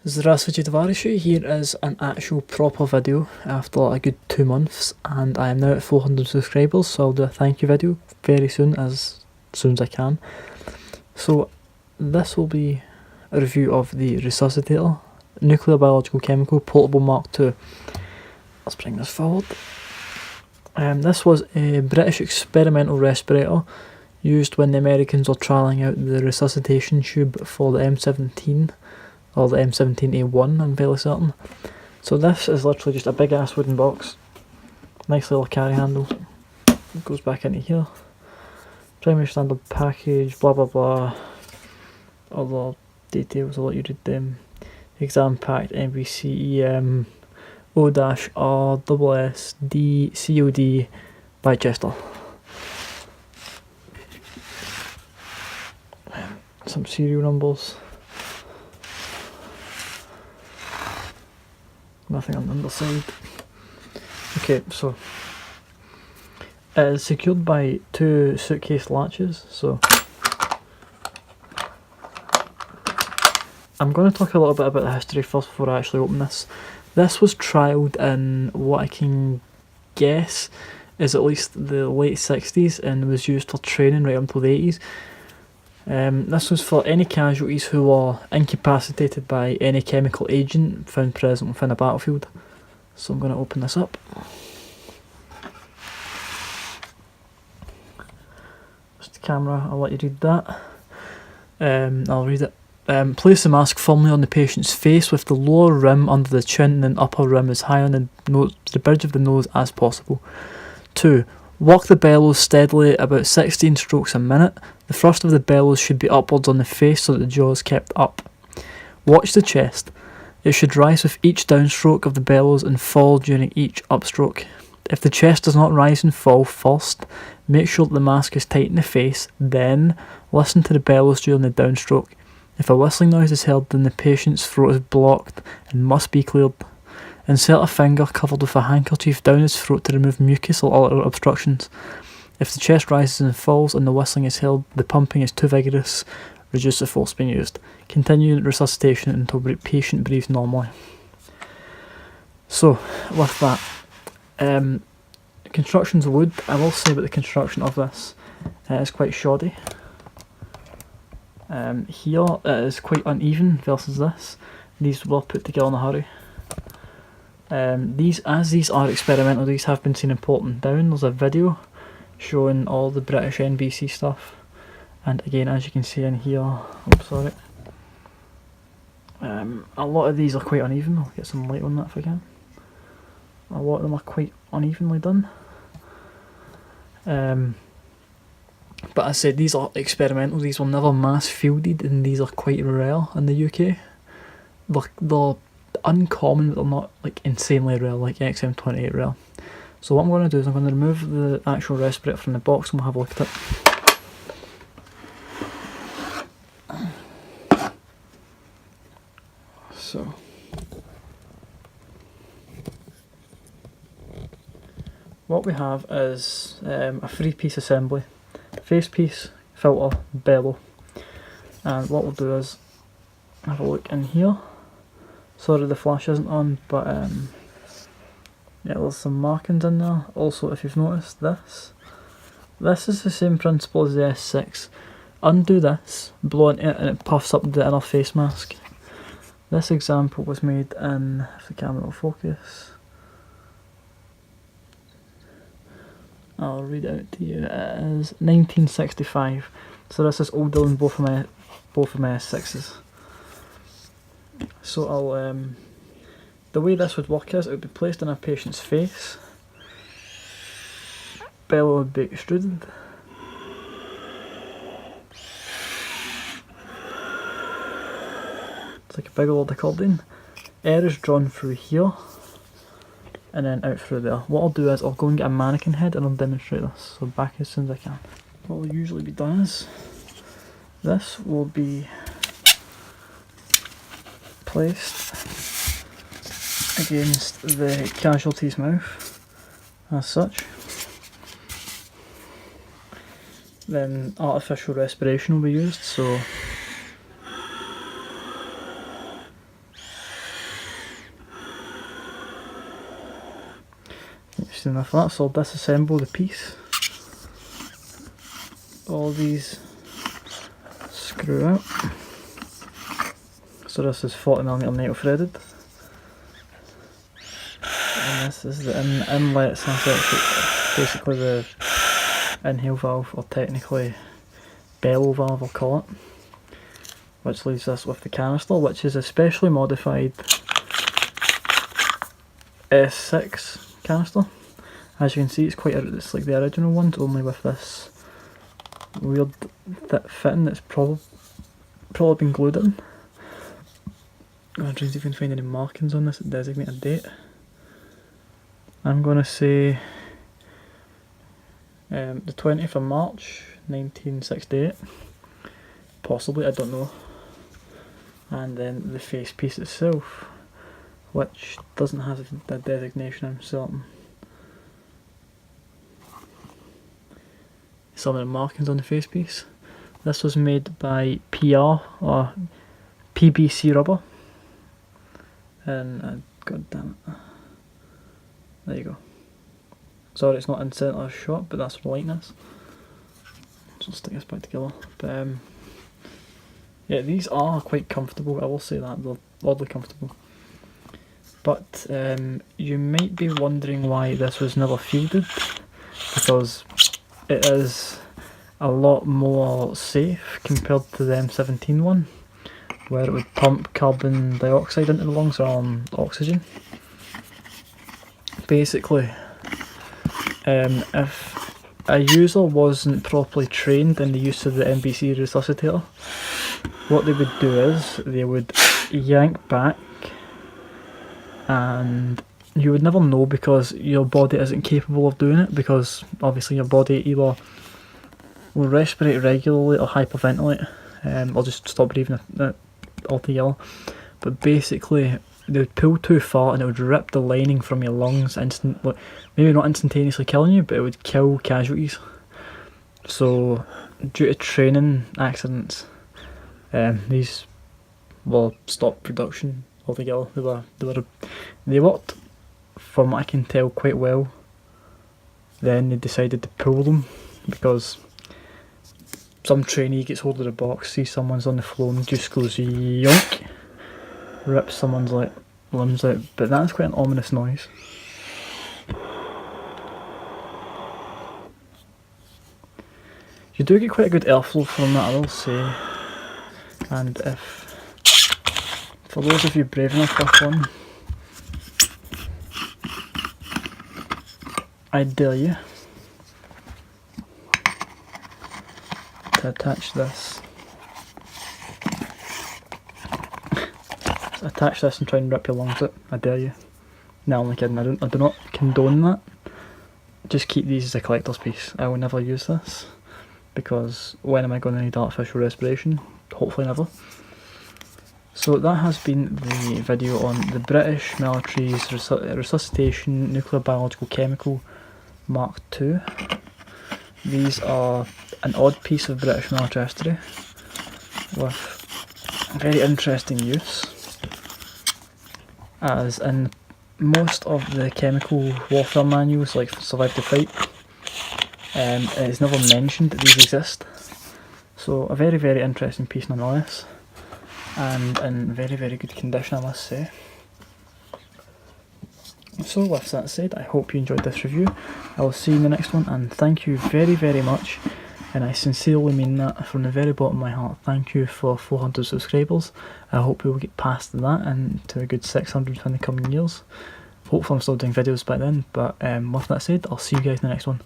Здравствуйте, here is an actual proper video after a good 2 months, and I am now at 400 subscribers, so I'll do a thank you video very soon as I can. So this will be a review of the Resuscitator, nuclear biological chemical portable Mark 2. Let's bring this forward. This was a British experimental respirator used when the Americans were trialling out the resuscitation tube for the M17, or the M17A1, I'm fairly certain. So this is literally just a big ass wooden box, nice little carry handle, it goes back into here, primary standard package, blah blah blah, other details, I'll let you read them. Exam packed NBC EM O-R-S-S-D COD by Chester. Some serial numbers. Nothing on the underside. Okay, so it is secured by 2 suitcase latches, so I'm going to talk a little bit about the history first before I actually open this. This was trialled in what I can guess is at least the late 60s and was used for training right up until the 80s. This was for any casualties who were incapacitated by any chemical agent found present within a battlefield. So I'm going to open this up. Just the camera, I'll let you read that. I'll read it. Place the mask firmly on the patient's face with the lower rim under the chin and upper rim as high on the bridge of the nose as possible. 2. Work the bellows steadily about 16 strokes a minute. The thrust of the bellows should be upwards on the face so that the jaw is kept up. Watch the chest. It should rise with each downstroke of the bellows and fall during each upstroke. If the chest does not rise and fall first, make sure that the mask is tight in the face, then listen to the bellows during the downstroke. If a whistling noise is heard, then the patient's throat is blocked and must be cleared. Insert a finger covered with a handkerchief down his throat to remove mucus or other obstructions. If the chest rises and falls and the whistling is held, the pumping is too vigorous, reduce the force being used. Continue resuscitation until the patient breathes normally. So, with that, construction's wood. I will say about the construction of this, it's quite shoddy. Here it is quite uneven versus this. These were put together in a hurry. These are experimental, these have been seen in Portland Down. There's a video showing all the British NBC stuff, and again, as you can see in here, a lot of these are quite uneven. I'll get some light on that if I can. A lot of them are quite unevenly done. But as I said, these are experimental, these were never mass fielded, and these are quite rare in the UK. They're uncommon, but they're not like insanely rare, like XM28 rare. So what I'm going to do is I'm going to remove the actual respirator from the box and we'll have a look at it. So what we have is a 3-piece assembly: face piece, filter, bellow. And what we'll do is have a look in here. Sorry the flash isn't on, but yeah, there's some markings in there. Also, if you've noticed this is the same principle as the S6. Undo this, blow into it, and it puffs up the inner face mask. This example was made in, if the camera will focus, I'll read it out to you, it is 1965. So this is older than both of my S6s. So the way this would work is it would be placed in a patient's face, bellow would be extruded, it's like a big old accordion, air is drawn through here and then out through there. What I'll do is I'll go and get a mannequin head and I'll demonstrate this, so back as soon as I can. What will usually be done is this will be placed against the casualty's mouth as such. Then artificial respiration will be used, so interesting enough that, so I'll disassemble the piece. All these screw out. So this is 40mm NATO threaded. And this is the inlet, so that's basically the inhale valve, or technically bellow valve I'll call it. Which leaves us with the canister, which is a specially modified S6 canister. As you can see, it's like the original ones, only with this weird fitting that's probably been glued in. I'm trying to see if I can find any markings on this that designate a date. I'm going to say the 20th of March 1968, possibly, I don't know. And then the face piece itself, which doesn't have a designation, I'm certain. Some of the markings on the face piece. This was made by PR, or PBC rubber. And, god damn it. There you go. Sorry it's not in centre shot, but that's the likeness. So I'll stick this back together. But yeah, these are quite comfortable, I will say that, they're oddly comfortable. But you might be wondering why this was never fielded, because it is a lot more safe compared to the M17 one, where it would pump carbon dioxide into the lungs rather than oxygen. Basically, if a user wasn't properly trained in the use of the NBC Resuscitator, what they would do is they would yank back, and you would never know because your body isn't capable of doing it, because obviously your body either will respirate regularly or hyperventilate, or just stop breathing altogether. But basically they would pull too far and it would rip the lining from your lungs instantly, maybe not instantaneously killing you, but it would kill casualties. So due to training accidents, these will stop production altogether. They worked, from what I can tell, quite well. Then they decided to pull them because some trainee gets hold of the box, sees someone's on the floor and just goes yoink, rips someone's limbs out. But that's quite an ominous noise. You do get quite a good airflow from that, I will say. And for those of you brave enough with one, I dare you to attach this. Attach this and try and rip your lungs out. I dare you. No, I'm only kidding. I do not condone that. Just keep these as a collector's piece. I will never use this, because when am I going to need artificial respiration? Hopefully never. So that has been the video on the British military's Resuscitation Nuclear Biological Chemical Mark II. These are an odd piece of British military history with very interesting use, as in most of the chemical warfare manuals, like Survive the Fight, it is never mentioned that these exist. So a very, very interesting piece nonetheless, and in very, very good condition, I must say. So with that said, I hope you enjoyed this review. I will see you in the next one, and thank you very, very much, and I sincerely mean that from the very bottom of my heart. Thank you for 400 subscribers. I hope we will get past that and to a good 600 in the coming years. Hopefully I'm still doing videos by then, but with that said, I'll see you guys in the next one.